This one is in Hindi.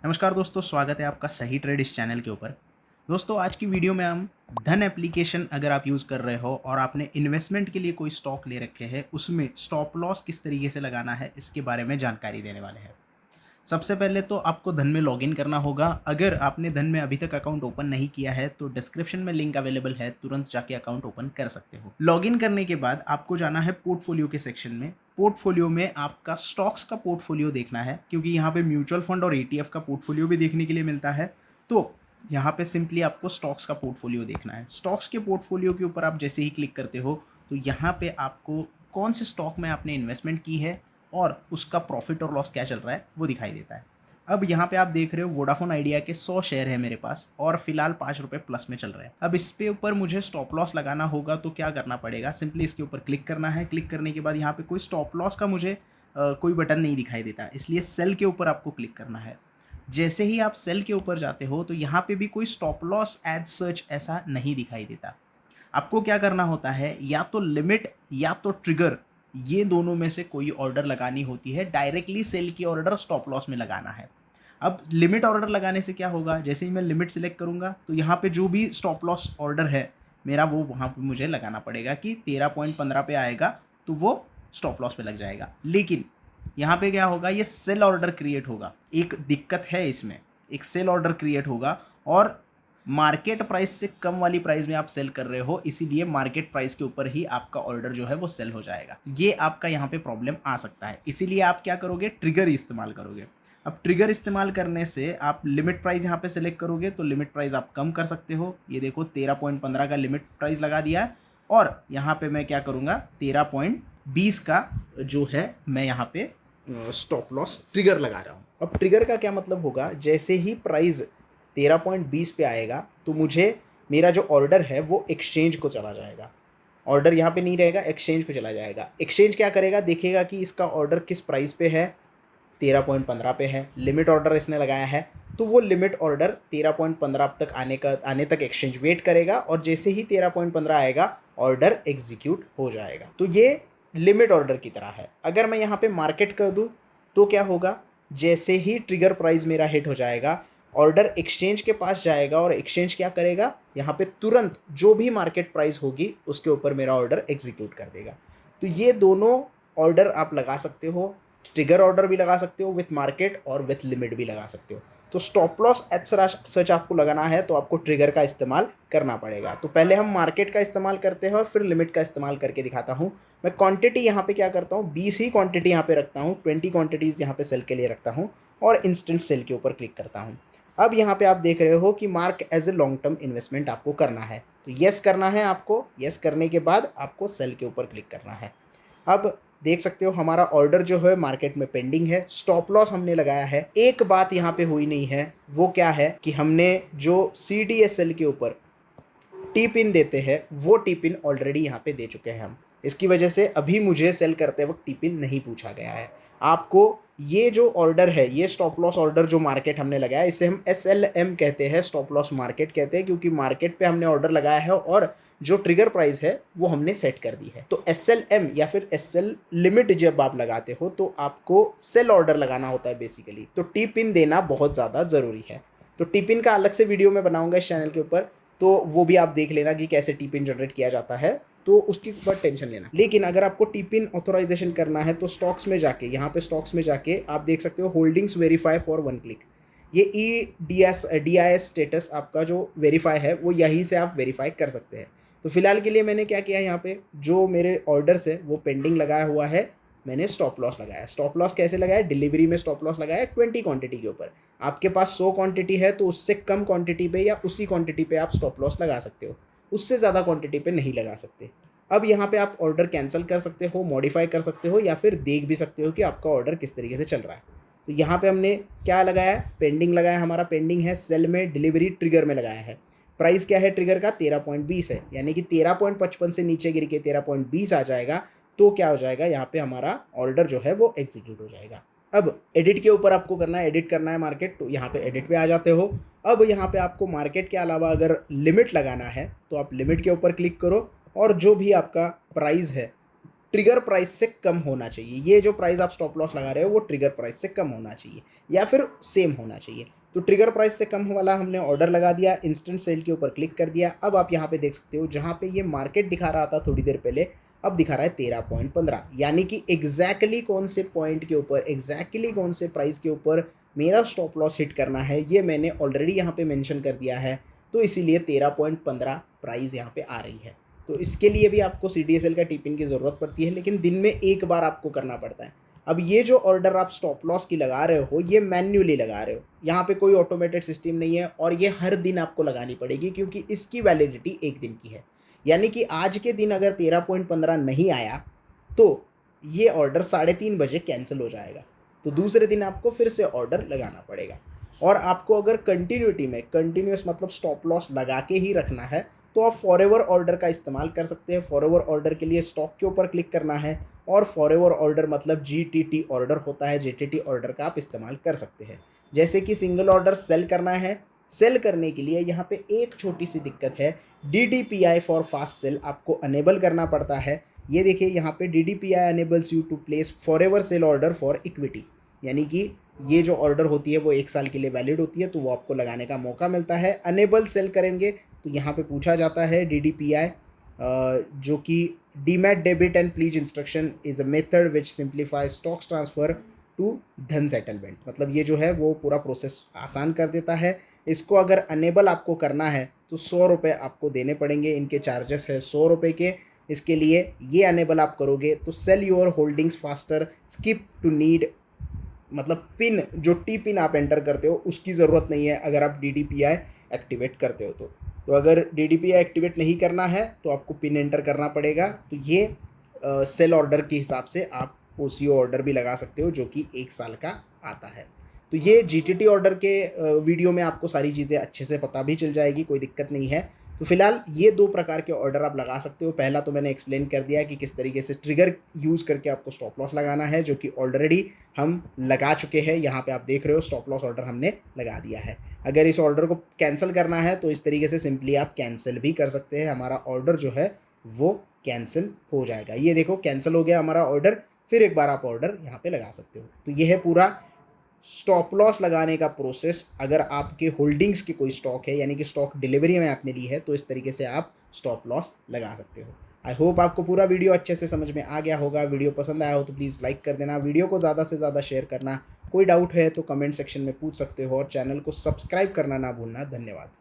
नमस्कार दोस्तों, स्वागत है आपका सही ट्रेड इस चैनल के ऊपर। दोस्तों, आज की वीडियो में हम धन एप्लीकेशन अगर आप यूज़ कर रहे हो और आपने इन्वेस्टमेंट के लिए कोई स्टॉक ले रखे हैं, उसमें स्टॉप लॉस किस तरीके से लगाना है, इसके बारे में जानकारी देने वाले हैं। सबसे पहले तो आपको धन में लॉगिन करना होगा। अगर आपने धन में अभी तक अकाउंट ओपन नहीं किया है तो डिस्क्रिप्शन में लिंक अवेलेबल है, तुरंत जाके अकाउंट ओपन कर सकते हो। लॉगिन करने के बाद आपको जाना है पोर्टफोलियो के सेक्शन में। पोर्टफोलियो में आपका स्टॉक्स का पोर्टफोलियो देखना है, क्योंकि यहाँ पे म्यूचुअल फंड और ईटीएफ का पोर्टफोलियो भी देखने के लिए मिलता है। तो यहाँ पे सिंपली आपको स्टॉक्स का पोर्टफोलियो देखना है। स्टॉक्स के पोर्टफोलियो के ऊपर आप जैसे ही क्लिक करते हो तो यहाँ पे आपको कौन से स्टॉक में आपने इन्वेस्टमेंट की है और उसका प्रॉफिट और लॉस क्या चल रहा है वो दिखाई देता है। अब यहाँ पे आप देख रहे हो वोडाफोन आइडिया के 100 शेयर है मेरे पास और फिलहाल 5 रुपये प्लस में चल रहे हैं। अब इस पे ऊपर मुझे स्टॉप लॉस लगाना होगा तो क्या करना पड़ेगा, सिंपली इसके ऊपर क्लिक करना है। क्लिक करने के बाद यहाँ पे कोई स्टॉप लॉस का मुझे कोई बटन नहीं दिखाई देता, इसलिए सेल के ऊपर आपको क्लिक करना है। जैसे ही आप सेल के ऊपर जाते हो तो यहाँ पे भी कोई स्टॉप लॉस एज सच ऐसा नहीं दिखाई देता। आपको क्या करना होता है, या तो लिमिट या तो ट्रिगर, ये दोनों में से कोई ऑर्डर लगानी होती है। डायरेक्टली सेल की ऑर्डर स्टॉप लॉस में लगाना है। अब लिमिट ऑर्डर लगाने से क्या होगा, जैसे ही मैं लिमिट सिलेक्ट करूंगा तो यहाँ पे जो भी स्टॉप लॉस ऑर्डर है मेरा, वो वहाँ पे मुझे लगाना पड़ेगा कि 13.15 पे आएगा तो वो स्टॉप लॉस पे लग जाएगा। लेकिन यहाँ पे क्या होगा, ये सेल ऑर्डर क्रिएट होगा। एक दिक्कत है इसमें, एक सेल ऑर्डर क्रिएट होगा और मार्केट प्राइस से कम वाली प्राइस में आप सेल कर रहे हो, इसीलिए मार्केट प्राइस के ऊपर ही आपका ऑर्डर जो है वो सेल हो जाएगा। ये आपका यहाँ पे प्रॉब्लम आ सकता है, इसीलिए आप क्या करोगे, ट्रिगर इस्तेमाल करोगे। अब ट्रिगर इस्तेमाल करने से आप लिमिट प्राइस यहाँ पे सेलेक्ट करोगे तो लिमिट प्राइस आप कम कर सकते हो। ये देखो 13.15 का लिमिट प्राइस लगा दिया है और यहाँ पे मैं क्या करूँगा, 13.20 का जो है मैं यहाँ पे स्टॉप लॉस ट्रिगर लगा रहा हूँ। अब ट्रिगर का क्या मतलब होगा, जैसे ही प्राइस 13.20 पे आएगा तो मुझे मेरा जो ऑर्डर है वो एक्सचेंज को चला जाएगा। ऑर्डर यहाँ पे नहीं रहेगा, एक्सचेंज पे चला जाएगा। एक्सचेंज क्या करेगा, देखेगा कि इसका ऑर्डर किस प्राइस पे है, 13.15 पे है। लिमिट ऑर्डर इसने लगाया है तो वो लिमिट ऑर्डर 13.15 तक आने तक एक्सचेंज वेट करेगा और जैसे ही 13.15 आएगा ऑर्डर एग्जीक्यूट हो जाएगा। तो ये लिमिट ऑर्डर की तरह है। अगर मैं यहाँ पे मार्केट कर दूँ तो क्या होगा, जैसे ही ट्रिगर प्राइस मेरा हिट हो जाएगा ऑर्डर एक्सचेंज के पास जाएगा और एक्सचेंज क्या करेगा, यहाँ पे तुरंत जो भी मार्केट प्राइस होगी उसके ऊपर मेरा ऑर्डर एग्जीक्यूट कर देगा। तो ये दोनों ऑर्डर आप लगा सकते हो। ट्रिगर ऑर्डर भी लगा सकते हो विथ मार्केट और विथ लिमिट भी लगा सकते हो। तो स्टॉप लॉस एज सच आपको लगाना है तो आपको ट्रिगर का इस्तेमाल करना पड़ेगा। तो पहले हम मार्केट का इस्तेमाल करते हैं और फिर लिमिट का इस्तेमाल करके दिखाता हूँ। मैं क्वांटिटी यहाँ पे क्या करता हूँ, 20 ही क्वांटिटी यहाँ पे रखता हूँ, 20 क्वांटिटीज़ यहाँ पे सेल के लिए रखता हूँ और इंस्टेंट सेल के ऊपर क्लिक करता हूँ। अब यहाँ पे आप देख रहे हो कि mark as a long term investment आपको करना है, तो येस करना है आपको। येस करने के बाद आपको सेल के ऊपर क्लिक करना है। अब देख सकते हो हमारा ऑर्डर जो है मार्केट में पेंडिंग है, स्टॉप लॉस हमने लगाया है। एक बात यहाँ पे हुई नहीं है, वो क्या है कि हमने जो CDSL के ऊपर टी पिन देते हैं वो टी पिन ऑलरेडी यहाँ पे दे चुके हैं हम। इसकी वजह से अभी मुझे सेल करते वक्त टी पिन नहीं पूछा गया है। आपको ये जो ऑर्डर है, ये स्टॉप लॉस ऑर्डर जो मार्केट हमने लगाया, इसे हम SLM कहते हैं, स्टॉप लॉस मार्केट कहते हैं, क्योंकि मार्केट पे हमने ऑर्डर लगाया है और जो ट्रिगर प्राइस है वो हमने सेट कर दी है। तो SLM या फिर SL लिमिट जब आप लगाते हो तो आपको सेल ऑर्डर लगाना होता है बेसिकली। तो टी पिन देना बहुत ज़्यादा ज़रूरी है। तो टी पिन का अलग से वीडियो मैं बनाऊंगा इस चैनल के ऊपर, तो वो भी आप देख लेना कि कैसे टी पिन जनरेट किया जाता है, तो उसकी ऊपर टेंशन लेना। लेकिन अगर आपको टी पिन ऑथोराइजेशन करना है तो स्टॉक्स में जाके, यहाँ पे स्टॉक्स में जाके आप देख सकते हो holdings verify for one click. ये DIS स्टेटस आपका जो वेरीफाई है वो यहीं से आप वेरीफाई कर सकते हैं। तो फिलहाल के लिए मैंने क्या किया, यहाँ पे जो मेरे ऑर्डर्स है वो पेंडिंग लगाया हुआ है, मैंने स्टॉप लॉस लगाया। स्टॉप लॉस कैसे लगाया, डिलीवरी में स्टॉप लॉस लगाया 20 क्वांटिटी के ऊपर। आपके पास 100 क्वांटिटी है तो उससे कम क्वांटिटी पे या उसी क्वांटिटी पे आप स्टॉप लॉस लगा सकते हो, उससे ज़्यादा क्वांटिटी पे नहीं लगा सकते। अब यहाँ पे आप ऑर्डर कैंसिल कर सकते हो, मॉडिफाई कर सकते हो या फिर देख भी सकते हो कि आपका ऑर्डर किस तरीके से चल रहा है। तो यहाँ पे हमने क्या लगाया है, पेंडिंग लगाया, हमारा पेंडिंग है सेल में, डिलीवरी ट्रिगर में लगाया है। प्राइस क्या है ट्रिगर का, 13.20 है, यानी कि 13.55 से नीचे गिर के 13.20 आ जाएगा तो क्या हो जाएगा, यहाँ पे हमारा ऑर्डर जो है वो एग्जीक्यूट हो जाएगा। अब एडिट के ऊपर आपको करना है, एडिट करना है मार्केट, तो यहाँ पे एडिट पे आ जाते हो। अब यहाँ पे आपको मार्केट के अलावा अगर लिमिट लगाना है तो आप लिमिट के ऊपर क्लिक करो और जो भी आपका प्राइस है ट्रिगर प्राइस से कम होना चाहिए। ये जो प्राइस आप स्टॉप लॉस लगा रहे हो वो ट्रिगर प्राइस से कम होना चाहिए या फिर सेम होना चाहिए। तो ट्रिगर प्राइस से कम वाला हमने ऑर्डर लगा दिया, इंस्टेंट सेल के ऊपर क्लिक कर दिया। अब आप यहाँ पे देख सकते हो जहाँ पे ये मार्केट दिखा रहा था थोड़ी देर पहले, अब दिखा रहा है 13.15, यानी कि एग्जैक्टली कौन से पॉइंट के ऊपर, एग्जैक्टली कौन से प्राइस के ऊपर मेरा स्टॉप लॉस हिट करना है ये मैंने ऑलरेडी यहाँ पे मेंशन कर दिया है। तो इसीलिए 13.15 प्राइस यहाँ पे आ रही है। तो इसके लिए भी आपको CDSL का टिपिन की ज़रूरत पड़ती है, लेकिन दिन में एक बार आपको करना पड़ता है। अब ये जो ऑर्डर आप स्टॉप लॉस की लगा रहे हो ये मैन्युअली लगा रहे हो, यहाँ पे कोई ऑटोमेटेड सिस्टम नहीं है और ये हर दिन आपको लगानी पड़ेगी क्योंकि इसकी वैलिडिटी एक दिन की है। यानी कि आज के दिन अगर 13.15 नहीं आया तो ये ऑर्डर 3:30 बजे कैंसिल हो जाएगा। तो दूसरे दिन आपको फिर से ऑर्डर लगाना पड़ेगा। और आपको अगर कंटिन्यूटी में, कंटिन्यूस मतलब स्टॉप लॉस लगा के ही रखना है, तो आप फॉरएवर ऑर्डर का इस्तेमाल कर सकते हैं। फॉरएवर ऑर्डर के लिए स्टॉक के ऊपर क्लिक करना है और फॉरएवर ऑर्डर मतलब GTT ऑर्डर होता है, JTT ऑर्डर का आप इस्तेमाल कर सकते हैं। जैसे कि सिंगल ऑर्डर सेल करना है, सेल करने के लिए यहाँ पे एक छोटी सी दिक्कत है, DDPI फॉर फास्ट सेल आपको अनेबल करना पड़ता है। ये देखिए यहाँ पे DDPI enables you to place forever sell order for equity, यानी कि ये जो ऑर्डर होती है वो 1 साल के लिए वैलिड होती है, तो वो आपको लगाने का मौका मिलता है। अनेबल सेल करेंगे तो यहाँ पे पूछा जाता है DDPI, जो कि demat debit and please instruction is a method which simplify stocks transfer to then settlement, मतलब ये जो है वो पूरा प्रोसेस आसान कर देता है। इसको अगर अनेबल आपको करना है तो 100 रुपये आपको देने पड़ेंगे, इनके चार्जेस है 100 रुपये के। इसके लिए ये अनेबल आप करोगे तो sell your holdings faster, skip to need, मतलब पिन, जो पिन आप एंटर करते हो उसकी ज़रूरत नहीं है अगर आप DDPI एक्टिवेट करते हो। तो अगर DDPI एक्टिवेट नहीं करना है तो आपको पिन एंटर करना पड़ेगा। तो ये सेल ऑर्डर के हिसाब से आप OCO ऑर्डर भी लगा सकते हो जो कि 1 साल का आता है। तो ये GTT ऑर्डर के वीडियो में आपको सारी चीज़ें अच्छे से पता भी चल जाएगी, कोई दिक्कत नहीं है। तो फिलहाल ये 2 प्रकार के ऑर्डर आप लगा सकते हो। पहला तो मैंने एक्सप्लेन कर दिया कि किस तरीके से ट्रिगर यूज़ करके आपको स्टॉप लॉस लगाना है, जो कि ऑलरेडी हम लगा चुके हैं। यहाँ पे आप देख रहे हो स्टॉप लॉस ऑर्डर हमने लगा दिया है। अगर इस ऑर्डर को कैंसिल करना है तो इस तरीके से सिंपली आप कैंसिल भी कर सकते हैं, हमारा ऑर्डर जो है वो कैंसिल हो जाएगा। ये देखो कैंसिल हो गया हमारा ऑर्डर, फिर एक बार आप ऑर्डर यहाँ पे लगा सकते हो। तो ये है पूरा स्टॉप लॉस लगाने का प्रोसेस। अगर आपके होल्डिंग्स की कोई स्टॉक है, यानी कि स्टॉक डिलीवरी में आपने ली है, तो इस तरीके से आप स्टॉप लॉस लगा सकते हो। आई होप आपको पूरा वीडियो अच्छे से समझ में आ गया होगा। वीडियो पसंद आया हो तो प्लीज़ लाइक कर देना, वीडियो को ज़्यादा से ज़्यादा शेयर करना। कोई डाउट है तो कमेंट सेक्शन में पूछ सकते हो और चैनल को सब्सक्राइब करना ना भूलना। धन्यवाद।